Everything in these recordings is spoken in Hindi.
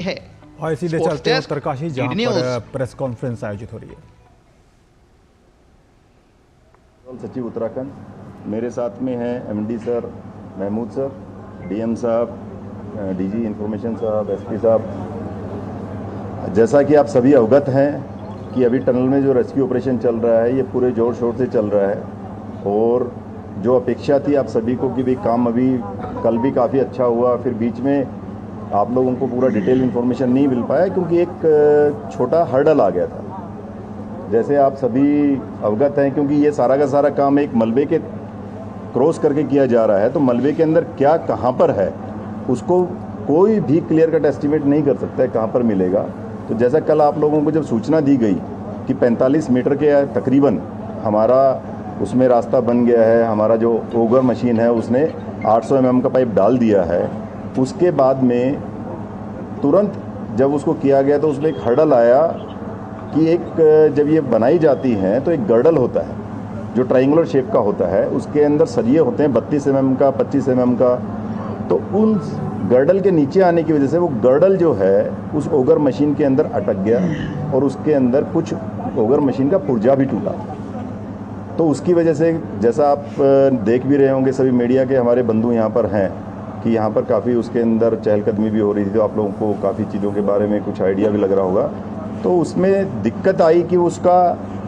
है। और सीधे चलते हैं उत्तरकाशी, जहां पर प्रेस कॉन्फ्रेंस आयोजित हो रही है। सचिव उत्तराखंड, मेरे साथ में हैं MD sir, Mahmood sir, DM साहब, डीजी इंफॉर्मेशन साहब, एसपी साहब। जैसा कि आप सभी अवगत हैं कि अभी टनल में जो रेस्क्यू ऑपरेशन चल रहा है ये पूरे जोर शोर से चल रहा है, और जो अपेक्षा थी आप सभी को कि भाई काम अभी कल भी काफ़ी अच्छा हुआ, फिर बीच में आप लोगों को पूरा डिटेल इन्फॉर्मेशन नहीं मिल पाया क्योंकि एक छोटा हर्डल आ गया था। जैसे आप सभी अवगत हैं, क्योंकि ये सारा का सारा काम एक मलबे के क्रॉस करके किया जा रहा है, तो मलबे के अंदर क्या कहाँ पर है उसको कोई भी क्लियर कट एस्टिमेट नहीं कर सकता है कहाँ पर मिलेगा। तो जैसा कल आप लोगों को जब सूचना दी गई कि 45 मीटर के तकरीबन हमारा उसमें रास्ता बन गया है, हमारा जो ओगर मशीन है उसने 800 mm का पाइप डाल दिया है, उसके बाद में तुरंत जब उसको किया गया तो उसमें एक हर्डल आया कि एक जब ये बनाई जाती हैं तो एक गर्डल होता है जो ट्रायंगुलर शेप का होता है, उसके अंदर सरिये होते हैं 32 mm का, 25 mm का। तो उन गर्डल के नीचे आने की वजह से वो गर्डल जो है उस ओगर मशीन के अंदर अटक गया और उसके अंदर कुछ ओगर मशीन का पुर्जा भी टूटा। तो उसकी वजह से जैसा आप देख भी रहे होंगे, सभी मीडिया के हमारे बंधु यहाँ पर हैं कि यहाँ पर काफ़ी उसके अंदर चहलकदमी भी हो रही थी, तो आप लोगों को काफ़ी चीज़ों के बारे में कुछ आइडिया भी लग रहा होगा। तो उसमें दिक्कत आई कि उसका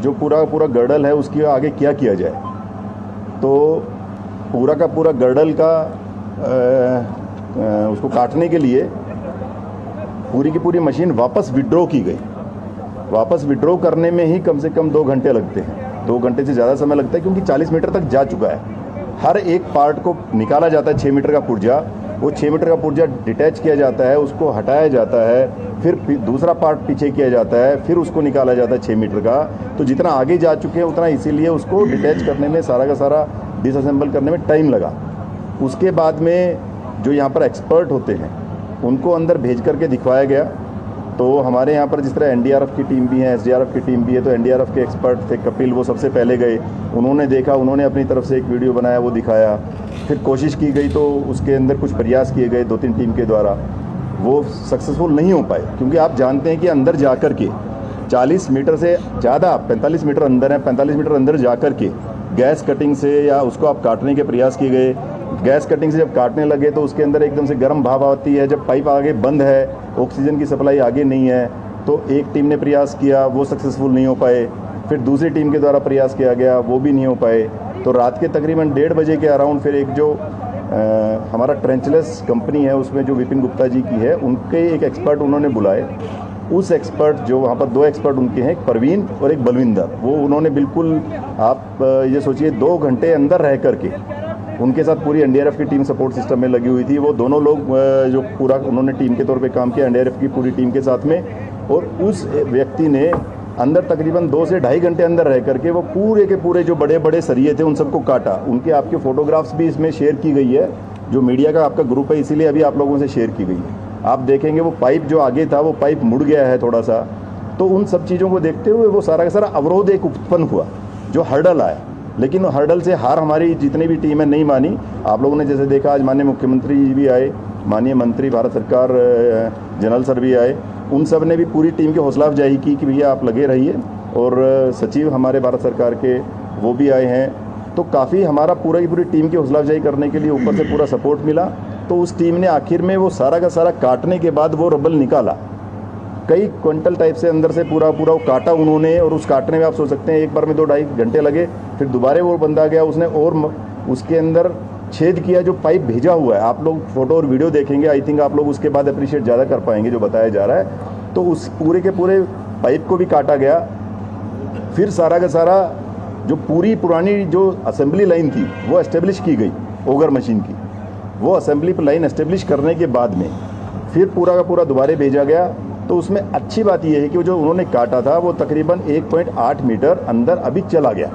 जो पूरा गर्डल है उसकी आगे क्या किया जाए। तो पूरा का पूरा गर्डल का उसको काटने के लिए पूरी की पूरी मशीन वापस विड्रॉ की गई। वापस विड्रॉ करने में ही कम से कम 2 घंटे लगते हैं, 2 घंटे से ज़्यादा समय लगता है, क्योंकि 40 मीटर तक जा चुका है। हर एक पार्ट को निकाला जाता है, 6 मीटर का पुर्जा, वो 6 मीटर का पुर्जा डिटैच किया जाता है, उसको हटाया जाता है, फिर दूसरा पार्ट पीछे किया जाता है, फिर उसको निकाला जाता है 6 मीटर का। तो जितना आगे जा चुके हैं उतना इसीलिए उसको डिटैच करने में, सारा का सारा डिसअसेंबल करने में टाइम लगा। उसके बाद में जो यहाँ पर एक्सपर्ट होते हैं उनको अंदर भेज करके दिखवाया गया। तो हमारे यहाँ पर जिस तरह एनडीआरएफ की टीम भी है, एसडीआरएफ की टीम भी है, तो एनडीआरएफ के एक्सपर्ट थे कपिल, वो सबसे पहले गए, उन्होंने देखा, उन्होंने अपनी तरफ से एक वीडियो बनाया, वो दिखाया। फिर कोशिश की गई तो उसके अंदर कुछ प्रयास किए गए 2-3 टीम के द्वारा, वो सक्सेसफुल नहीं हो पाए, क्योंकि आप जानते हैं कि अंदर जा कर के 40 मीटर से ज़्यादा, 45 मीटर अंदर है, 45 मीटर अंदर जा कर के गैस कटिंग से या उसको आप काटने के प्रयास किए गए। गैस कटिंग से जब काटने लगे तो उसके अंदर एकदम से गर्म भाप आती है, जब पाइप आगे बंद है, ऑक्सीजन की सप्लाई आगे नहीं है, तो एक टीम ने प्रयास किया, वो सक्सेसफुल नहीं हो पाए। फिर दूसरी टीम के द्वारा प्रयास किया गया, वो भी नहीं हो पाए। तो रात के तकरीबन 1:30 बजे के अराउंड फिर एक जो हमारा ट्रेंचलेस कंपनी है उसमें जो विपिन गुप्ता जी की है, उनके एक एक्सपर्ट उन्होंने बुलाए। उस एक्सपर्ट जो वहाँ पर 2 एक्सपर्ट उनके हैं, एक परवीन और एक बलविंदर, वो उन्होंने बिल्कुल आप ये सोचिए 2 घंटे अंदर रह करके, उनके साथ पूरी एनडीआरएफ की टीम सपोर्ट सिस्टम में लगी हुई थी। वो दोनों लोग जो पूरा उन्होंने टीम के तौर पे काम किया एनडीआरएफ की पूरी टीम के साथ में, और उस व्यक्ति ने अंदर तकरीबन 2 से ढाई घंटे अंदर रह करके वो पूरे के पूरे जो बड़े बड़े सरिये थे उन सबको काटा। उनके आपके फ़ोटोग्राफ्स भी इसमें शेयर की गई है, जो मीडिया का आपका ग्रुप है इसीलिए अभी आप लोगों से शेयर की गई है। आप देखेंगे वो पाइप जो आगे था वो पाइप मुड़ गया है थोड़ा सा। तो उन सब चीज़ों को देखते हुए वो सारा का सारा अवरोध एक उत्पन्न हुआ, जो हर्डल आया। लेकिन हर्डल से हार हमारी जितनी भी टीम है नहीं मानी। आप लोगों ने जैसे देखा, आज माननीय मुख्यमंत्री जी भी आए, माननीय मंत्री भारत सरकार जनरल सर भी आए, उन सब ने भी पूरी टीम की हौसला अफजाई की कि भैया आप लगे रहिए, और सचिव हमारे भारत सरकार के वो भी आए हैं। तो काफ़ी हमारा पूरा की पूरी टीम की हौसला अफजाई करने के लिए ऊपर से पूरा सपोर्ट मिला। तो उस टीम ने आखिर में वो सारा का सारा काटने के बाद वो रबल निकाला, कई क्विंटल टाइप से अंदर से पूरा वो काटा उन्होंने। और उस काटने में आप सोच सकते हैं एक बार में 2-2.5 घंटे लगे। फिर दोबारा वो बंदा गया, उसने और उसके अंदर छेद किया, जो पाइप भेजा हुआ है। आप लोग फोटो और वीडियो देखेंगे, आई थिंक आप लोग उसके बाद अप्रिशिएट ज़्यादा कर पाएंगे जो बताया जा रहा है। तो उस पूरे के पूरे पाइप को भी काटा गया। फिर सारा का सारा जो पूरी पुरानी जो असेंबली लाइन थी वो एस्टेब्लिश की गई, ओगर मशीन की। वो असेंबली लाइन एस्टेब्लिश करने के बाद में फिर पूरा का पूरा दोबारा भेजा गया। तो उसमें अच्छी बात यह है कि वो जो उन्होंने काटा था वो तकरीबन 1.8 मीटर अंदर अभी चला गया,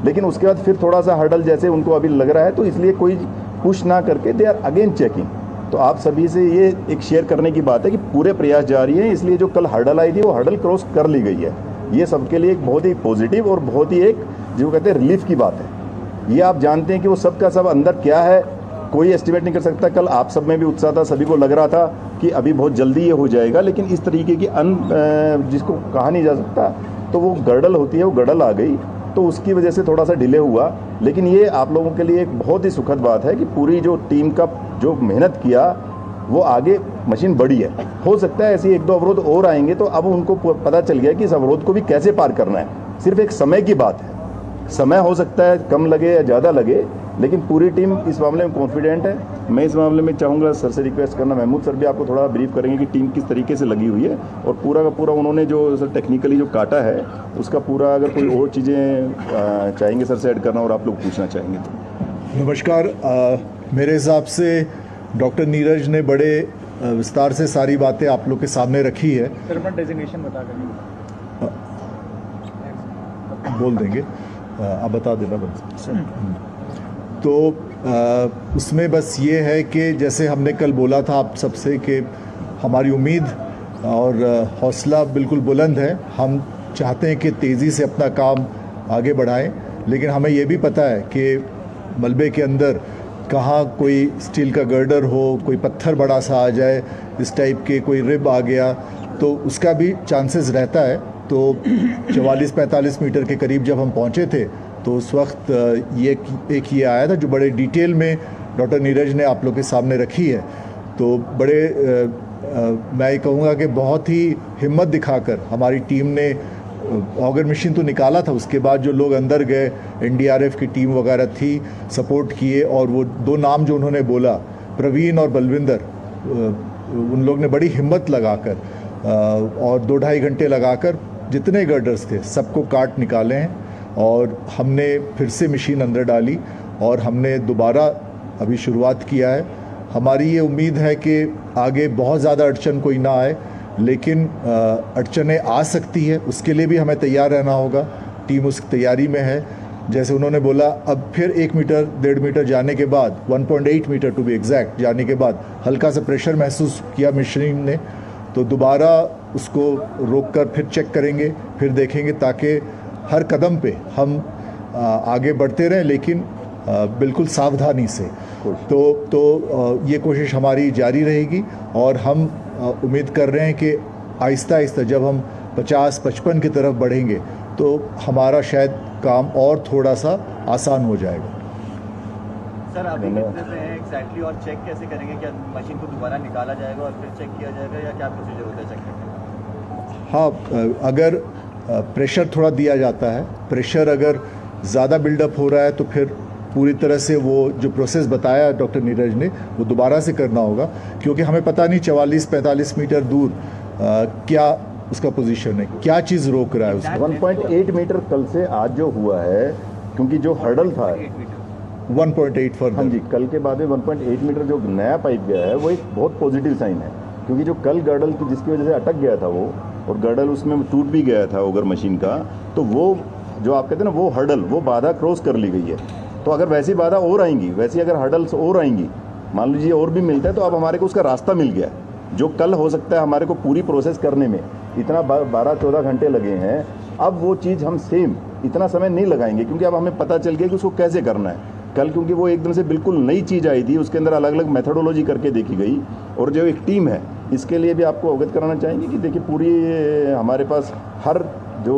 लेकिन उसके बाद फिर थोड़ा सा हर्डल जैसे उनको अभी लग रहा है, तो इसलिए कोई पुश ना करके दे आर अगेन चेकिंग। तो आप सभी से ये एक शेयर करने की बात है कि पूरे प्रयास जारी हैं, इसलिए जो कल हर्डल आई थी वो हर्डल क्रॉस कर ली गई है। ये सबके लिए एक बहुत ही पॉजिटिव और बहुत ही एक जो कहते हैं रिलीफ की बात है। ये आप जानते हैं कि वो सब का सब अंदर क्या है कोई एस्टिमेट नहीं कर सकता। कल आप सब में भी उत्साह था, सभी को लग रहा था कि अभी बहुत जल्दी ये हो जाएगा, लेकिन इस तरीके की जिसको कहा नहीं जा सकता, तो वो गर्डल होती है, वो गर्डल आ गई, तो उसकी वजह से थोड़ा सा डिले हुआ। लेकिन ये आप लोगों के लिए एक बहुत ही सुखद बात है कि पूरी जो टीम का जो मेहनत किया वो आगे मशीन बढ़ी है। हो सकता है ऐसे 1-2 अवरोध और आएंगे, तो अब उनको पता चल गया कि इस अवरोध को भी कैसे पार करना है। सिर्फ एक समय की बात है, समय हो सकता है कम लगे या ज़्यादा लगे, लेकिन पूरी टीम इस मामले में कॉन्फिडेंट है। मैं इस मामले में चाहूँगा सर से रिक्वेस्ट करना, महमूद सर भी आपको थोड़ा ब्रीफ करेंगे कि टीम किस तरीके से लगी हुई है और पूरा का पूरा उन्होंने जो सर टेक्निकली जो काटा है उसका पूरा, अगर कोई और चीज़ें चाहेंगे सर से ऐड करना और आप लोग पूछना चाहेंगे तो। नमस्कार। मेरे हिसाब से डॉक्टर नीरज ने बड़े विस्तार से सारी बातें आप लोग के सामने रखी है। सर अपना डेजिग्नेशन बता देंगे, बोल देंगे, आप बता देना बस। तो उसमें बस ये है कि जैसे हमने कल बोला था आप सबसे कि हमारी उम्मीद और हौसला बिल्कुल बुलंद है। हम चाहते हैं कि तेज़ी से अपना काम आगे बढ़ाएं, लेकिन हमें ये भी पता है कि मलबे के अंदर कहाँ कोई स्टील का गर्डर हो, कोई पत्थर बड़ा सा आ जाए, इस टाइप के कोई रिब आ गया, तो उसका भी चांसेस रहता है। तो 44-45 मीटर के करीब जब हम पहुँचे थे तो उस वक्त ये आया था जो बड़े डिटेल में डॉक्टर नीरज ने आप लोग के सामने रखी है। तो बड़े मैं ये कहूँगा कि बहुत ही हिम्मत दिखाकर हमारी टीम ने ऑगर मशीन तो निकाला था, उसके बाद जो लोग अंदर गए, एनडीआरएफ की टीम वगैरह थी, सपोर्ट किए, और वो 2 नाम जो उन्होंने बोला, प्रवीण और बलविंदर, उन लोग ने बड़ी हिम्मत लगाकर और 2-2.5 घंटे लगाकर जितने गर्डर्स थे सबको काट निकाले हैं। और हमने फिर से मशीन अंदर डाली और हमने दोबारा अभी शुरुआत किया है। हमारी ये उम्मीद है कि आगे बहुत ज़्यादा अड़चन कोई ना आए, लेकिन अड़चनें आ सकती है, उसके लिए भी हमें तैयार रहना होगा। टीम उस तैयारी में है। जैसे उन्होंने बोला, अब फिर 1 मीटर 1.5 मीटर जाने के बाद, 1.8 मीटर टू बी एग्जैक्ट जाने के बाद हल्का सा प्रेशर महसूस किया मशीन ने, तो दोबारा उसको रोक कर फिर चेक करेंगे, फिर देखेंगे, ताकि हर कदम पे हम आगे बढ़ते रहें, लेकिन बिल्कुल सावधानी से। तो ये कोशिश हमारी जारी रहेगी और हम उम्मीद कर रहे हैं कि आहिस्ता आहिस्ता जब हम 50-55 की तरफ बढ़ेंगे तो हमारा शायद काम और थोड़ा सा आसान हो जाएगा। सर अभी कितने पे हैं एग्जैक्टली, और चेक कैसे करेंगे? क्या मशीन को दोबारा निकाला जाएगा और फिर चेक किया जाएगा, या क्या प्रोसीजर होता है चेक करने का? हाँ, अगर प्रेशर थोड़ा दिया जाता है, प्रेशर अगर ज़्यादा बिल्डअप हो रहा है तो फिर पूरी तरह से वो जो प्रोसेस बताया डॉक्टर नीरज ने वो दोबारा से करना होगा, क्योंकि हमें पता नहीं 44-45 मीटर दूर क्या उसका पोजीशन है, क्या चीज़ रोक रहा है उसको। 1.8 मीटर कल से आज जो हुआ है, क्योंकि जो हर्डल था 1.8 फर्दर। हाँ जी, कल के बाद में 1.8 मीटर जो नया पाइप गया है वो एक बहुत पॉजिटिव साइन है, क्योंकि जो कल गर्डल की जिसकी वजह से अटक गया था वो, और गर्डल उसमें टूट भी गया था ओगर मशीन का, तो वो जो आप कहते हैं ना वो हर्डल, वो बाधा क्रॉस कर ली गई है। तो अगर वैसी बाधा और आएंगी, वैसी अगर हर्डल्स और आएंगी, मान लीजिए और भी मिलता है, तो अब हमारे को उसका रास्ता मिल गया। जो कल हो सकता है हमारे को पूरी प्रोसेस करने में इतना 12-14 घंटे लगे हैं, अब वो चीज़ हम सेम इतना समय नहीं लगाएंगे, क्योंकि अब हमें पता चल गया कि उसको कैसे करना है। कल क्योंकि वो एकदम से बिल्कुल नई चीज़ आई थी, उसके अंदर अलग अलग मेथोडोलॉजी करके देखी गई, और जो एक टीम है इसके लिए भी आपको अवगत कराना चाहेंगे कि देखिए पूरी हमारे पास हर जो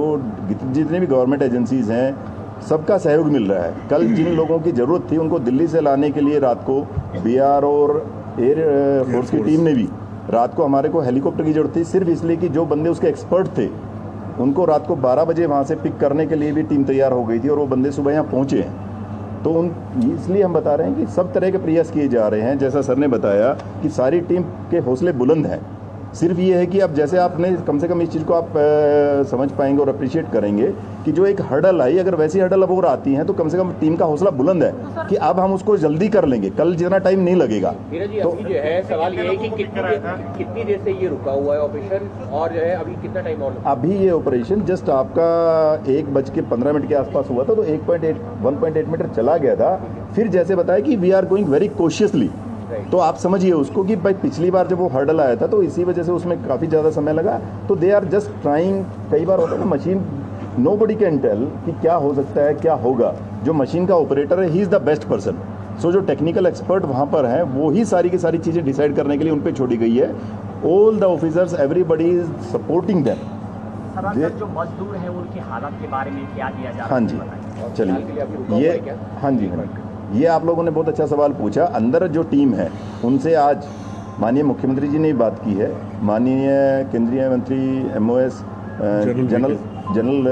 जितने भी गवर्नमेंट एजेंसीज़ हैं सबका सहयोग मिल रहा है। कल जिन लोगों की ज़रूरत थी उनको दिल्ली से लाने के लिए रात को बीआर और एयर फोर्स की टीम ने भी रात को हमारे को हेलीकॉप्टर की ज़रूरत थी, सिर्फ इसलिए कि जो बंदे उसके एक्सपर्ट थे उनको रात को 12 बजे वहाँ से पिक करने के लिए भी टीम तैयार हो गई थी, और वो बंदे सुबह यहाँ पहुँचे हैं। तो इसलिए हम बता रहे हैं कि सब तरह के प्रयास किए जा रहे हैं। जैसा सर ने बताया कि सारी टीम के हौसले बुलंद हैं। सिर्फ ये है कि अब जैसे आपने कम से कम इस चीज़ को आप समझ पाएंगे और अप्रिशिएट करेंगे कि जो एक हर्डल आई, अगर वैसी हर्डल अब और आती हैं तो कम से कम टीम का हौसला बुलंद है कि अब हम उसको जल्दी कर लेंगे, कल जितना टाइम नहीं लगेगा। नीरज जी, अभी जो है सवाल ये है कि कितनी देर से ये रुका हुआ है ऑपरेशन, और जो है अभी कितना टाइम और? अभी ये ऑपरेशन जस्ट आपका 1:15 के आसपास हुआ था, तो 1.8 मीटर चला गया था। फिर जैसे बताया कि we are going very cautiously, तो आप समझिए उसको कि भाई पिछली बार जब वो हर्डल आया था तो इसी वजह से उसमें काफ़ी ज़्यादा समय लगा। तो दे आर जस्ट ट्राइंग। कई बार होता है ना, मशीन नोबडी कैन टेल कि क्या हो सकता है, क्या होगा। जो मशीन का ऑपरेटर है, he is the best person. So जो टेक्निकल एक्सपर्ट वहाँ पर हैं वो ही सारी की सारी चीज़ें डिसाइड करने के लिए उन पे छोड़ी गई है। All the officers everybody is supporting them. Sir जो मजदूर हैं उनकी हालत के बारे में क्या दिया जा रहा है? हाँ जी, चलिए ये हाँ जी, ये आप लोगों ने बहुत अच्छा सवाल पूछा। अंदर जो टीम है उनसे आज माननीय मुख्यमंत्री जी ने बात की है, माननीय केंद्रीय मंत्री MOS general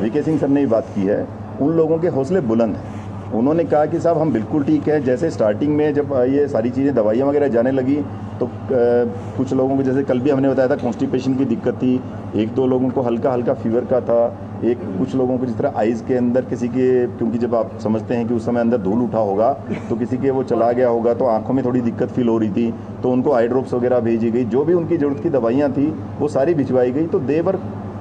VK Singh sir ने भी बात की है। उन लोगों के हौसले बुलंद हैं। उन्होंने कहा कि साहब हम बिल्कुल ठीक है। जैसे स्टार्टिंग में जब ये सारी चीज़ें दवाइयाँ वगैरह जाने लगी तो कुछ लोगों को, जैसे कल भी हमने बताया था, कॉन्स्टिपेशन की दिक्कत थी, 1-2 लोगों को हल्का हल्का फीवर का था, कुछ लोगों को जिस तरह आइज़ के अंदर किसी के, क्योंकि जब आप समझते हैं कि उस समय अंदर धूल उठा होगा तो किसी के वो चला गया होगा तो आंखों में थोड़ी दिक्कत फील हो रही थी, तो उनको आई ड्रॉप्स वगैरह भेजी गई। जो भी उनकी ज़रूरत की दवाइयाँ थी वो सारी भिजवाई गई। तो देवर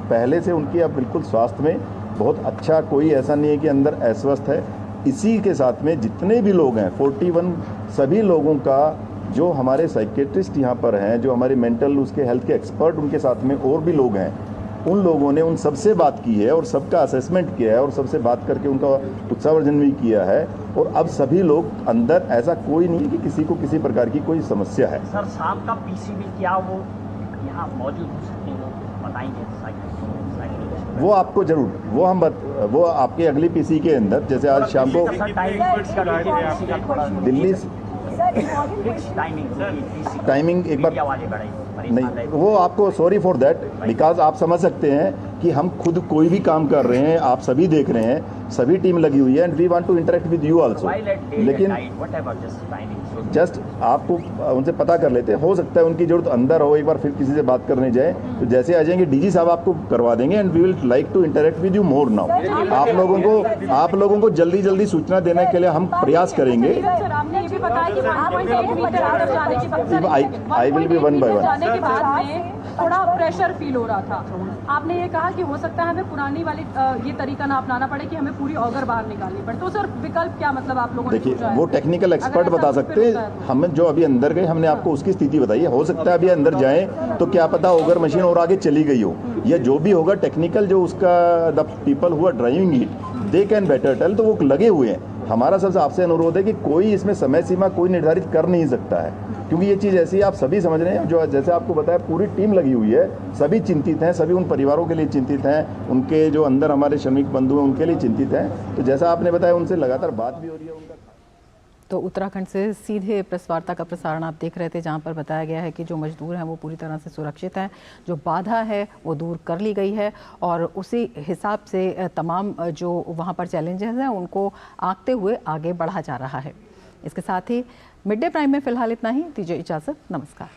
पहले से उनकी अब बिल्कुल स्वास्थ्य में बहुत अच्छा, कोई ऐसा नहीं है कि अंदर अस्वस्थ है। इसी के साथ में जितने भी लोग हैं 41 सभी लोगों का, जो हमारे साइकेट्रिस्ट यहाँ पर हैं, जो हमारे मेंटल उसके हेल्थ के एक्सपर्ट, उनके साथ में और भी लोग हैं, उन लोगों ने उन सबसे बात की है और सबका असेसमेंट किया है और सबसे बात करके उनका उत्साहवर्धन भी किया है। और अब सभी लोग अंदर, ऐसा कोई नहीं है कि किसी को किसी प्रकार की कोई समस्या है। सर शाम का PCB क्या वो यहाँ मौजूद हो सकते हैं, बताएंगे? वो आपको जरूर, वो आपके अगली PC के अंदर, जैसे आज शाम को दिल्ली टाइमिंग एक बार नहीं, वो आपको, सॉरी फॉर दैट, बिकॉज आप समझ सकते हैं कि हम खुद कोई भी काम कर रहे हैं, आप सभी देख रहे हैं, सभी टीम लगी हुई है and we want to interact with you also. लेकिन जस्ट आपको उनसे पता कर लेते हैं, हो सकता है उनकी जरूरत अंदर हो, एक बार फिर किसी से बात करने जाए तो जैसे आ जाएंगे DG साहब आपको करवा देंगे and we will like to interact with you more now. आप लोगों को जल्दी जल्दी सूचना देने के लिए हम प्रयास करेंगे। I will be one by one. जाने के बाद में थोड़ा प्रेशर फील हो रहा था। आपने ये कहा कि हो सकता है हमें पुरानी वाली ये तरीका ना अपनाना पड़े कि हमें पूरी ऑगर बाहर निकालनी पड़े। तो सर विकल्प क्या, मतलब आप लोगों ने देखिए, वो टेक्निकल एक्सपर्ट बता सकते हैं। हम जो अभी अंदर गए, हमने आपको उसकी स्थिति बताई है। हो सकता है अभी अंदर जाएं तो क्या पता ऑगर मशीन और आगे चली गई हो, या जो भी होगा टेक्निकल, जो उसका the people who are driving it they can better tell. तो वो लगे हुए हैं। हमारा सबसे आपसे अनुरोध है कि कोई इसमें समय सीमा कोई निर्धारित कर नहीं सकता है, क्योंकि ये चीज़ ऐसी है, आप सभी समझ रहे हैं। जो जैसे आपको बताया, पूरी टीम लगी हुई है, सभी चिंतित हैं, सभी उन परिवारों के लिए चिंतित हैं, उनके जो अंदर हमारे श्रमिक बंधु हैं उनके लिए चिंतित हैं। तो जैसा आपने बताया, उनसे लगातार बात भी हो रही है उनका। तो उत्तराखंड से सीधे प्रेस वार्ता का प्रसारण आप देख रहे थे, जहां पर बताया गया है कि जो मजदूर हैं वो पूरी तरह से सुरक्षित हैं, जो बाधा है वो दूर कर ली गई है और उसी हिसाब से तमाम जो वहां पर चैलेंजेस हैं उनको आंकते हुए आगे बढ़ा जा रहा है। इसके साथ ही मिड डे प्राइम में फिलहाल इतना ही। दीजिए इजाज़त, नमस्कार।